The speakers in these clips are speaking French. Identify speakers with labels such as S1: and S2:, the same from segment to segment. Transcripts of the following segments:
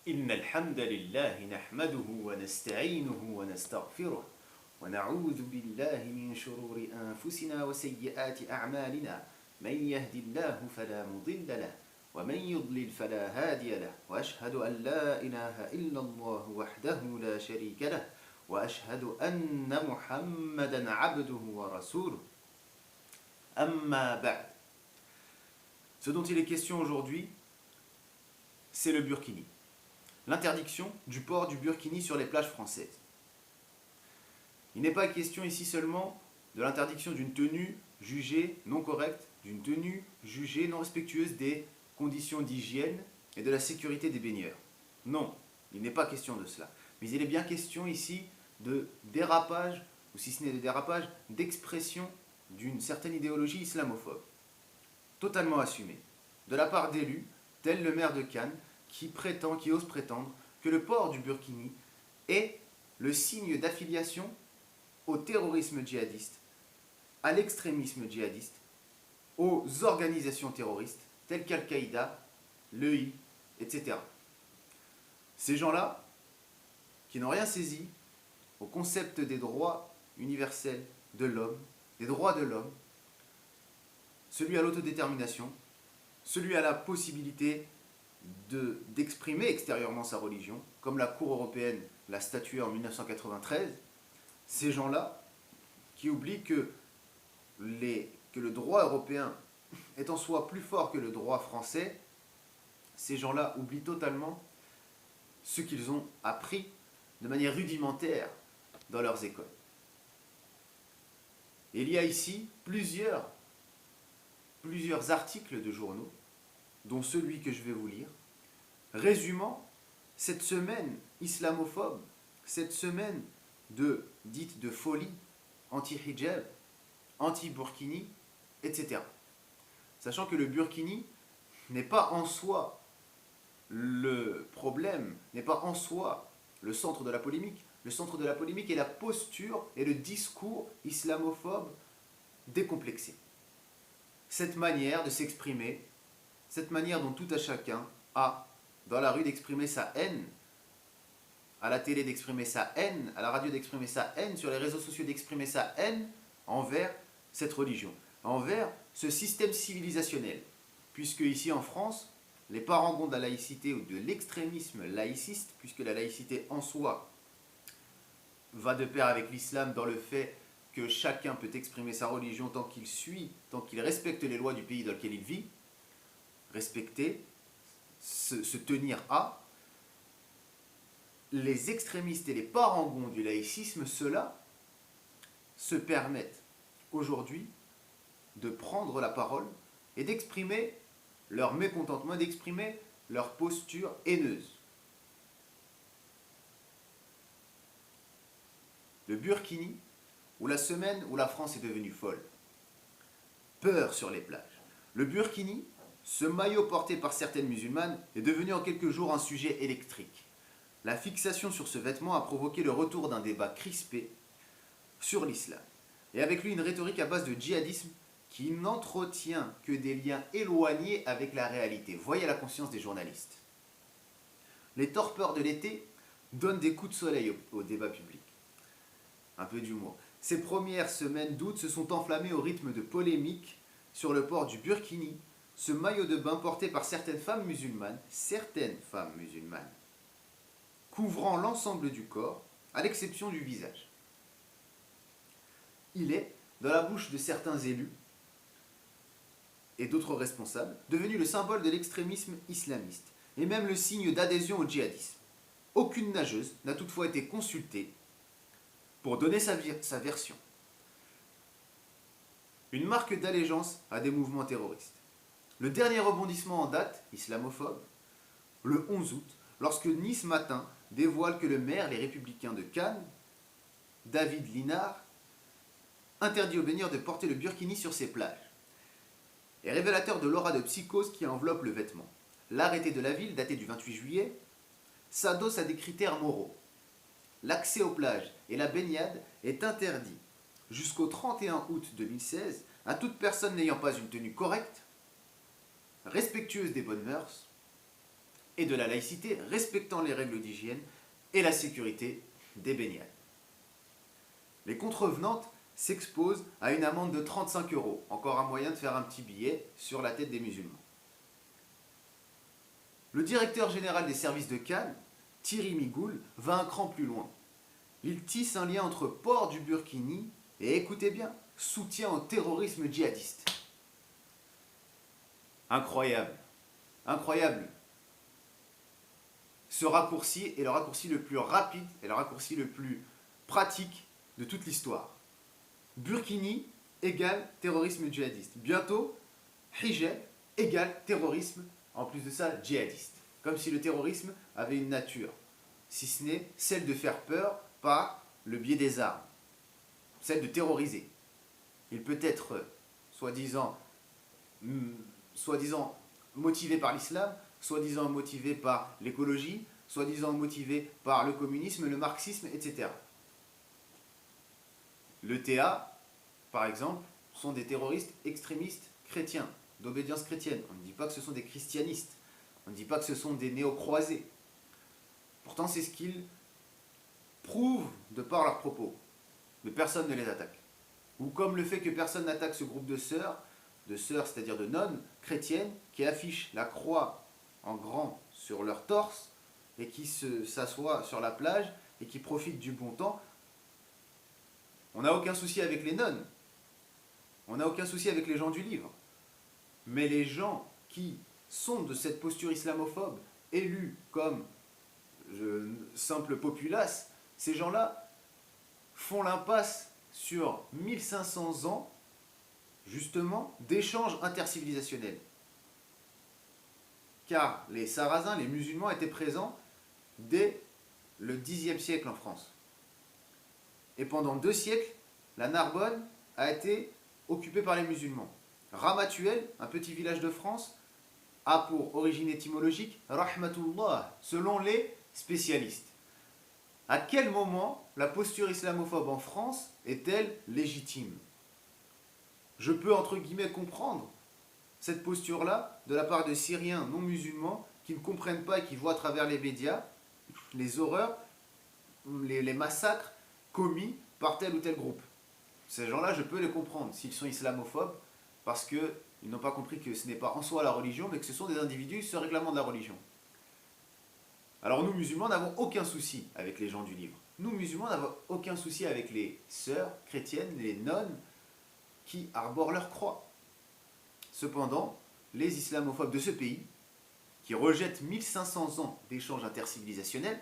S1: إن الحمد لله نحمده ونستعينه ونستغفره ونعوذ بالله من شرور أنفسنا وسيئات أعمالنا من يهد الله فلا مضل له ومن يضلل فلا هادي له وأشهد أن لا إله إلا الله وحده لا شريك له وأشهد أن محمدا عبده ورسوله أما بعد. Ce dont il est question aujourd'hui, c'est le burkini. L'interdiction du port du burkini sur les plages françaises. Il n'est pas question ici seulement de l'interdiction d'une tenue jugée non correcte, d'une tenue jugée non respectueuse des conditions d'hygiène et de la sécurité des baigneurs. Non, il n'est pas question de cela. Mais il est bien question ici de dérapage, ou si ce n'est de dérapage, d'expression d'une certaine idéologie islamophobe, totalement assumée, de la part d'élus, tels le maire de Cannes, qui ose prétendre que le port du burkini est le signe d'affiliation au terrorisme djihadiste, à l'extrémisme djihadiste, aux organisations terroristes telles qu'Al-Qaïda, l'EI, etc. Ces gens-là, qui n'ont rien saisi au concept des droits universels de l'homme, des droits de l'homme, celui à l'autodétermination, celui à la possibilité d'exprimer extérieurement sa religion, comme la Cour européenne l'a statué en 1993, ces gens-là qui oublient que le droit européen est en soi plus fort que le droit français, ces gens-là oublient totalement ce qu'ils ont appris de manière rudimentaire dans leurs écoles. Et il y a ici plusieurs articles de journaux, dont celui que je vais vous lire, résumant cette semaine islamophobe, cette semaine dite de folie, anti-hijab, anti-burkini, etc. Sachant que le burkini n'est pas en soi le problème, n'est pas en soi le centre de la polémique. Le centre de la polémique est la posture et le discours islamophobe décomplexé. Cette manière de s'exprimer, cette manière dont tout à chacun a, dans la rue, d'exprimer sa haine, à la télé d'exprimer sa haine, à la radio d'exprimer sa haine, sur les réseaux sociaux d'exprimer sa haine envers cette religion, envers ce système civilisationnel. Puisque ici en France, les parangons de la laïcité ou de l'extrémisme laïciste, puisque la laïcité en soi va de pair avec l'islam dans le fait que chacun peut exprimer sa religion tant qu'il respecte les lois du pays dans lequel il vit, respecter, se tenir à, les extrémistes et les parangons du laïcisme, ceux-là se permettent aujourd'hui de prendre la parole et d'exprimer leur mécontentement, d'exprimer leur posture haineuse. Le burkini, ou la semaine où la France est devenue folle. Peur sur les plages. Le burkini, ce maillot porté par certaines musulmanes, est devenu en quelques jours un sujet électrique. La fixation sur ce vêtement a provoqué le retour d'un débat crispé sur l'islam, et avec lui une rhétorique à base de djihadisme qui n'entretient que des liens éloignés avec la réalité. Voyez la conscience des journalistes. Les torpeurs de l'été donnent des coups de soleil au débat public. Un peu d'humour. Ces premières semaines d'août se sont enflammées au rythme de polémiques sur le port du burkini, ce maillot de bain porté par certaines femmes musulmanes, couvrant l'ensemble du corps, à l'exception du visage. Il est, dans la bouche de certains élus et d'autres responsables, devenu le symbole de l'extrémisme islamiste, et même le signe d'adhésion au djihadisme. Aucune nageuse n'a toutefois été consultée pour donner sa version. Une marque d'allégeance à des mouvements terroristes. Le dernier rebondissement en date, islamophobe, le 11 août, lorsque Nice Matin dévoile que le maire, les Républicains de Cannes, David Linard, interdit aux baigneurs de porter le burkini sur ses plages. Est révélateur de l'aura de psychose qui enveloppe le vêtement. L'arrêté de la ville, daté du 28 juillet, s'adosse à des critères moraux. L'accès aux plages et la baignade est interdit jusqu'au 31 août 2016 à toute personne n'ayant pas une tenue correcte, respectueuse des bonnes mœurs, et de la laïcité, respectant les règles d'hygiène et la sécurité des baignades. Les contrevenantes s'exposent à une amende de 35 €, encore un moyen de faire un petit billet sur la tête des musulmans. Le directeur général des services de Cannes, Thierry Migoul, va un cran plus loin. Il tisse un lien entre port du burkini et, écoutez bien, soutien au terrorisme djihadiste. Incroyable, incroyable. Ce raccourci est le raccourci le plus rapide et le raccourci le plus pratique de toute l'histoire. Burkini égale terrorisme djihadiste. Bientôt, hijab égale terrorisme, en plus de ça, djihadiste. Comme si le terrorisme avait une nature, si ce n'est celle de faire peur par le biais des armes, celle de terroriser. Il peut être soi-disant motivé par l'islam, soi-disant motivé par l'écologie, soi-disant motivé par le communisme, le marxisme, etc. Le TA, par exemple, sont des terroristes extrémistes chrétiens, d'obédience chrétienne. On ne dit pas que ce sont des christianistes, on ne dit pas que ce sont des néo-croisés. Pourtant, c'est ce qu'ils prouvent de par leurs propos. Mais personne ne les attaque. Ou comme le fait que personne n'attaque ce groupe de sœurs, c'est-à-dire de nonnes chrétiennes, qui affichent la croix en grand sur leur torse et qui s'assoient sur la plage et qui profitent du bon temps. On n'a aucun souci avec les nonnes, on n'a aucun souci avec les gens du livre. Mais les gens qui sont de cette posture islamophobe, élus comme simple populace, ces gens-là font l'impasse sur 1500 ans, justement, d'échanges intercivilisationnels. Car les Sarrasins, les musulmans, étaient présents dès le Xe siècle en France. Et pendant 2 siècles, la Narbonne a été occupée par les musulmans. Ramatuelle, un petit village de France, a pour origine étymologique Rahmatullah, selon les spécialistes. À quel moment la posture islamophobe en France est-elle légitime? Je peux entre guillemets comprendre cette posture-là de la part de Syriens non musulmans qui ne comprennent pas et qui voient à travers les médias les horreurs, les massacres commis par tel ou tel groupe. Ces gens-là, je peux les comprendre s'ils sont islamophobes parce qu'ils n'ont pas compris que ce n'est pas en soi la religion, mais que ce sont des individus se réclamant de la religion. Alors nous, musulmans, n'avons aucun souci avec les gens du livre. Nous, musulmans, n'avons aucun souci avec les sœurs chrétiennes, les nonnes qui arborent leur croix. Cependant, les islamophobes de ce pays, qui rejettent 1500 ans d'échanges intercivilisationnels,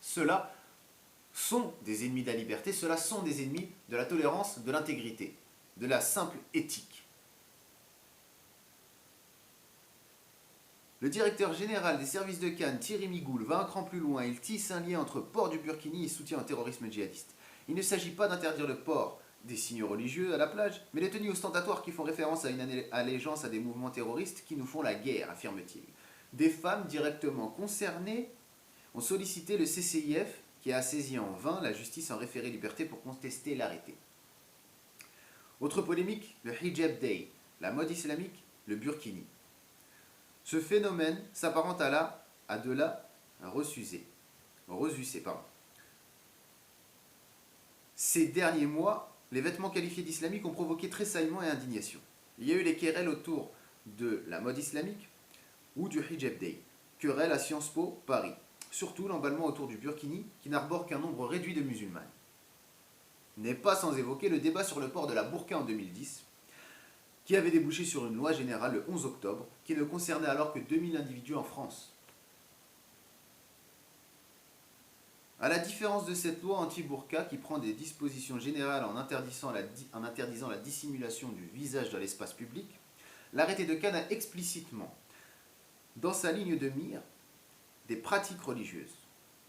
S1: ceux-là sont des ennemis de la liberté, ceux-là sont des ennemis de la tolérance, de l'intégrité, de la simple éthique. Le directeur général des services de Cannes, Thierry Migoul, va un cran plus loin. Il tisse un lien entre port du burkini et soutien au terrorisme djihadiste. Il ne s'agit pas d'interdire le port des signes religieux à la plage, mais les tenues ostentatoires qui font référence à une allégeance à des mouvements terroristes qui nous font la guerre, affirme-t-il. Des femmes directement concernées ont sollicité le CCIF qui a saisi en vain la justice en référé liberté pour contester l'arrêté. Autre polémique, le Hijab Day, la mode islamique, le burkini. Ce phénomène s'apparente à de la resucée. Ces derniers mois, les vêtements qualifiés d'islamiques ont provoqué tressaillement et indignation. Il y a eu les querelles autour de la mode islamique ou du Hijab Day, querelle à Sciences Po Paris. Surtout l'emballement autour du burkini qui n'arbore qu'un nombre réduit de musulmanes. N'est pas sans évoquer le débat sur le port de la burqa en 2010, qui avait débouché sur une loi générale le 11 octobre, qui ne concernait alors que 2000 individus en France. À la différence de cette loi anti-burqa qui prend des dispositions générales en interdisant la dissimulation du visage dans l'espace public, l'arrêté de Cannes a explicitement, dans sa ligne de mire, des pratiques religieuses,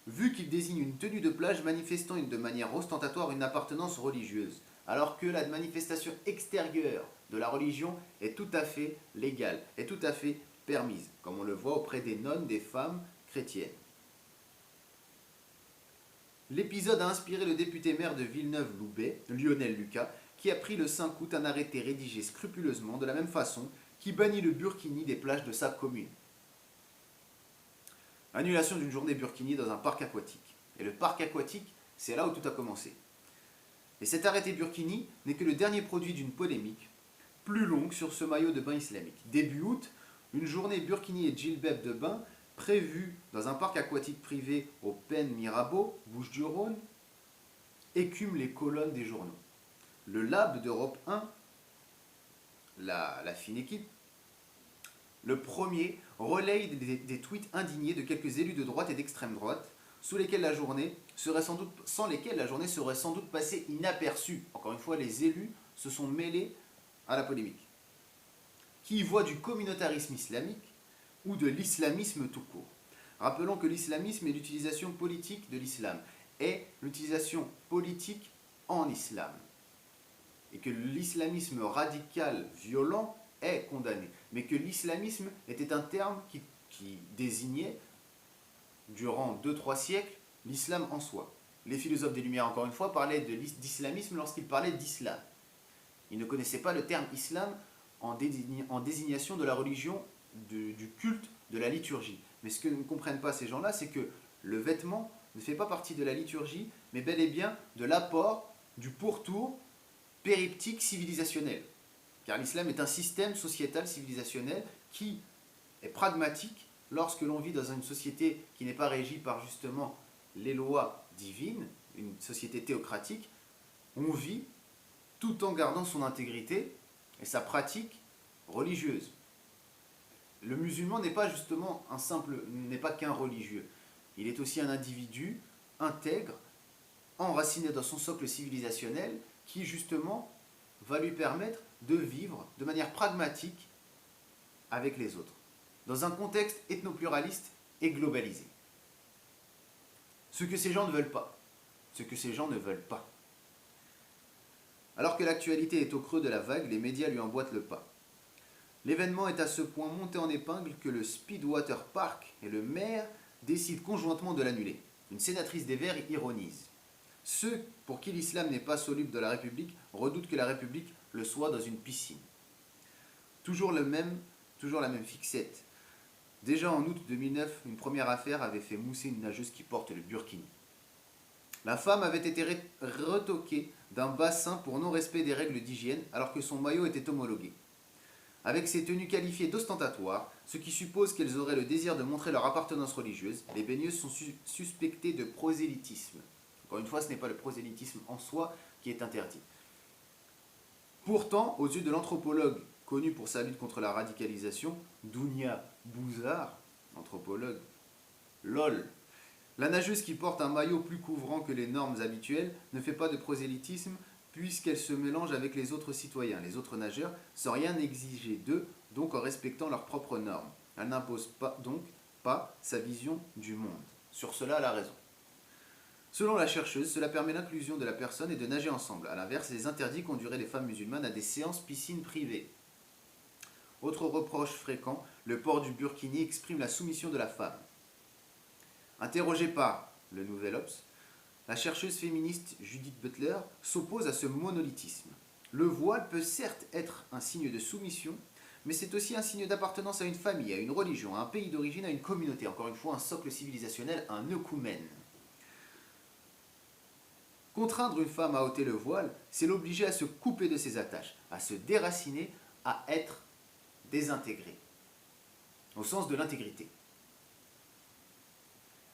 S1: vu qu'il désigne une tenue de plage manifestant de manière ostentatoire une appartenance religieuse, alors que la manifestation extérieure de la religion est tout à fait légale, est tout à fait permise, comme on le voit auprès des nonnes, des femmes chrétiennes. L'épisode a inspiré le député maire de Villeneuve-Loubet, Lionel Lucas, qui a pris le 5 août un arrêté rédigé scrupuleusement de la même façon qui bannit le burkini des plages de sa commune. Annulation d'une journée burkini dans un parc aquatique. Et le parc aquatique, c'est là où tout a commencé. Et cet arrêté burkini n'est que le dernier produit d'une polémique plus longue sur ce maillot de bain islamique. Début août, une journée burkini et djilbab de bain prévue dans un parc aquatique privé au Pen Mirabeau, Bouches-du-Rhône, écume les colonnes des journaux. Le Lab d'Europe 1, la fine équipe, le premier relaye des tweets indignés de quelques élus de droite et d'extrême droite, sans lesquels la journée serait sans doute passée inaperçue. Encore une fois, les élus se sont mêlés à la polémique. Qui y voit du communautarisme islamique ou de l'islamisme tout court. Rappelons que l'islamisme est l'utilisation politique de l'islam, est l'utilisation politique en islam. Et que l'islamisme radical, violent, est condamné. Mais que l'islamisme était un terme qui désignait, durant 2-3 siècles, l'islam en soi. Les philosophes des Lumières, encore une fois, parlaient d'islamisme lorsqu'ils parlaient d'islam. Ils ne connaissaient pas le terme islam en désignation de la religion, du culte, de la liturgie. Mais ce que ne comprennent pas ces gens-là, c'est que le vêtement ne fait pas partie de la liturgie, mais bel et bien de l'apport, du pourtour périptique civilisationnel. Car l'islam est un système sociétal civilisationnel qui est pragmatique lorsque l'on vit dans une société qui n'est pas régie par justement les lois divines, une société théocratique. On vit tout en gardant son intégrité et sa pratique religieuse. Le musulman n'est pas justement n'est pas qu'un religieux. Il est aussi un individu intègre, enraciné dans son socle civilisationnel, qui justement va lui permettre de vivre de manière pragmatique avec les autres, dans un contexte ethnopluraliste et globalisé. Ce que ces gens ne veulent pas. Ce que ces gens ne veulent pas. Alors que l'actualité est au creux de la vague, les médias lui emboîtent le pas. L'événement est à ce point monté en épingle que le Speedwater Park et le maire décident conjointement de l'annuler. Une sénatrice des Verts ironise. Ceux pour qui l'islam n'est pas soluble dans la République redoutent que la République le soit dans une piscine. Toujours la même fixette. Déjà en août 2009, une première affaire avait fait mousser une nageuse qui porte le burkini. La femme avait été retoquée d'un bassin pour non-respect des règles d'hygiène alors que son maillot était homologué. Avec ces tenues qualifiées d'ostentatoires, ce qui suppose qu'elles auraient le désir de montrer leur appartenance religieuse, les baigneuses sont suspectées de prosélytisme. Encore une fois, ce n'est pas le prosélytisme en soi qui est interdit. Pourtant, aux yeux de l'anthropologue connu pour sa lutte contre la radicalisation, Dounia Bouzar, anthropologue, LOL, la nageuse qui porte un maillot plus couvrant que les normes habituelles ne fait pas de prosélytisme puisqu'elle se mélange avec les autres citoyens, les autres nageurs, sans rien exiger d'eux, donc en respectant leurs propres normes. Elle n'impose donc pas sa vision du monde. Sur cela, elle a raison. Selon la chercheuse, cela permet l'inclusion de la personne et de nager ensemble. A l'inverse, les interdits conduiraient les femmes musulmanes à des séances piscines privées. Autre reproche fréquent, le port du burkini exprime la soumission de la femme. Interrogée par le Nouvel Obs, la chercheuse féministe Judith Butler s'oppose à ce monolithisme. Le voile peut certes être un signe de soumission, mais c'est aussi un signe d'appartenance à une famille, à une religion, à un pays d'origine, à une communauté. Encore une fois, un socle civilisationnel, un œkumène. Contraindre une femme à ôter le voile, c'est l'obliger à se couper de ses attaches, à se déraciner, à être désintégré, au sens de l'intégrité.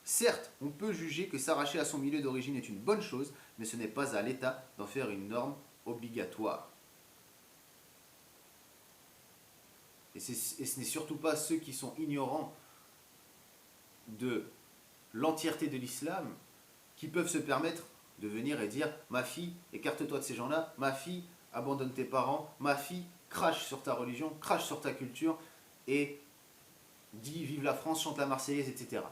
S1: Certes, on peut juger que s'arracher à son milieu d'origine est une bonne chose, mais ce n'est pas à l'État d'en faire une norme obligatoire. Et ce n'est surtout pas ceux qui sont ignorants de l'entièreté de l'islam qui peuvent se permettre de venir et dire « Ma fille, écarte-toi de ces gens-là, ma fille, abandonne tes parents, ma fille, crache sur ta religion, crache sur ta culture et dis vive la France, chante la Marseillaise, etc. »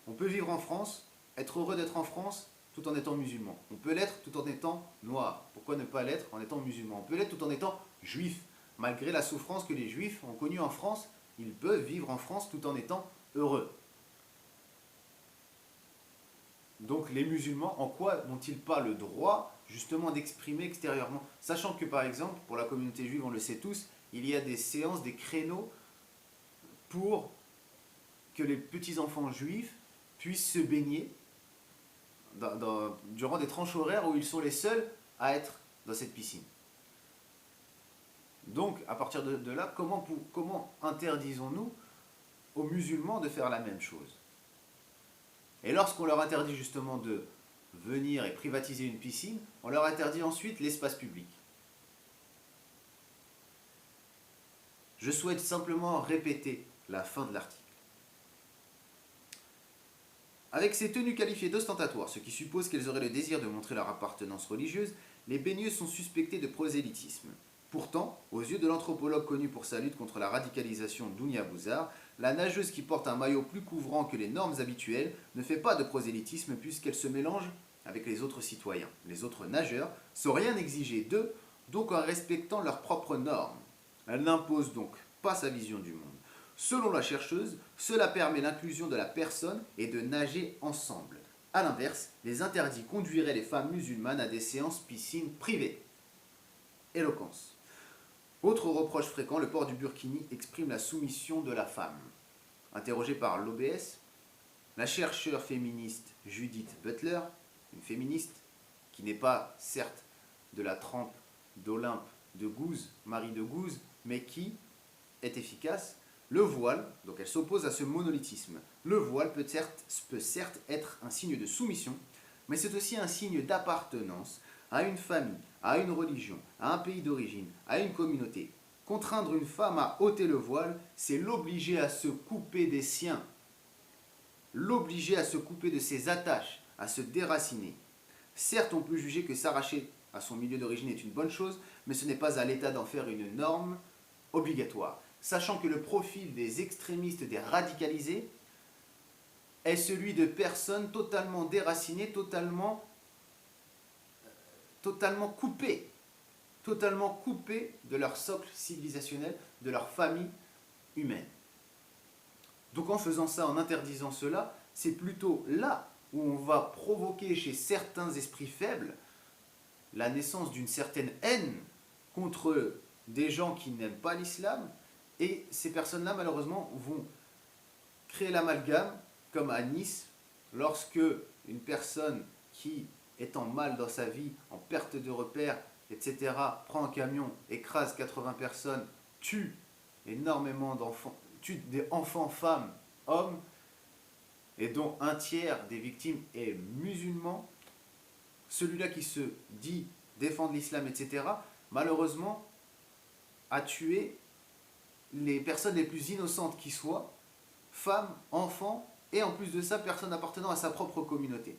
S1: On peut vivre en France, être heureux d'être en France tout en étant musulman. On peut l'être tout en étant noir. Pourquoi ne pas l'être en étant musulman? On peut l'être tout en étant juif. Malgré la souffrance que les juifs ont connue en France, ils peuvent vivre en France tout en étant heureux. Donc les musulmans, en quoi n'ont-ils pas le droit justement d'exprimer extérieurement? Sachant que par exemple, pour la communauté juive, on le sait tous, il y a des séances, des créneaux pour que les petits-enfants juifs puissent se baigner durant des tranches horaires où ils sont les seuls à être dans cette piscine. Donc, à partir de là, comment interdisons-nous aux musulmans de faire la même chose? Et lorsqu'on leur interdit justement de venir et privatiser une piscine, on leur interdit ensuite l'espace public. Je souhaite simplement répéter la fin de l'article. Avec ces tenues qualifiées d'ostentatoires, ce qui suppose qu'elles auraient le désir de montrer leur appartenance religieuse, les baigneuses sont suspectées de prosélytisme. Pourtant, aux yeux de l'anthropologue connu pour sa lutte contre la radicalisation Dounia Bouzar, la nageuse qui porte un maillot plus couvrant que les normes habituelles ne fait pas de prosélytisme puisqu'elle se mélange avec les autres citoyens. Les autres nageurs, sans rien exiger d'eux, donc en respectant leurs propres normes. Elle n'impose donc pas sa vision du monde. Selon la chercheuse, cela permet l'inclusion de la personne et de nager ensemble. A l'inverse, les interdits conduiraient les femmes musulmanes à des séances piscines privées. Éloquence. Autre reproche fréquent, le port du burkini exprime la soumission de la femme. Interrogée par l'OBS, la chercheure féministe Judith Butler, une féministe qui n'est pas certes de la trempe d'Olympe de Gouze, Marie de Gouze, mais qui est efficace, le voile, donc elle s'oppose à ce monolithisme. Le voile peut certes être un signe de soumission, mais c'est aussi un signe d'appartenance à une famille, à une religion, à un pays d'origine, à une communauté. Contraindre une femme à ôter le voile, c'est l'obliger à se couper des siens, l'obliger à se couper de ses attaches, à se déraciner. Certes, on peut juger que s'arracher à son milieu d'origine est une bonne chose, mais ce n'est pas à l'État d'en faire une norme obligatoire. Sachant que le profil des extrémistes, des radicalisés, est celui de personnes totalement déracinées, totalement coupées de leur socle civilisationnel, de leur famille humaine. Donc en faisant ça, en interdisant cela, c'est plutôt là où on va provoquer chez certains esprits faibles la naissance d'une certaine haine contre des gens qui n'aiment pas l'islam, et ces personnes-là, malheureusement, vont créer l'amalgame, comme à Nice, lorsque une personne qui est en mal dans sa vie, en perte de repères, etc., prend un camion, écrase 80 personnes, tue énormément d'enfants, tue des enfants, femmes, hommes, et dont un tiers des victimes est musulman. Celui-là qui se dit défendre l'islam, etc., malheureusement, a tué les personnes les plus innocentes qui soient, femmes, enfants, et en plus de ça, personnes appartenant à sa propre communauté.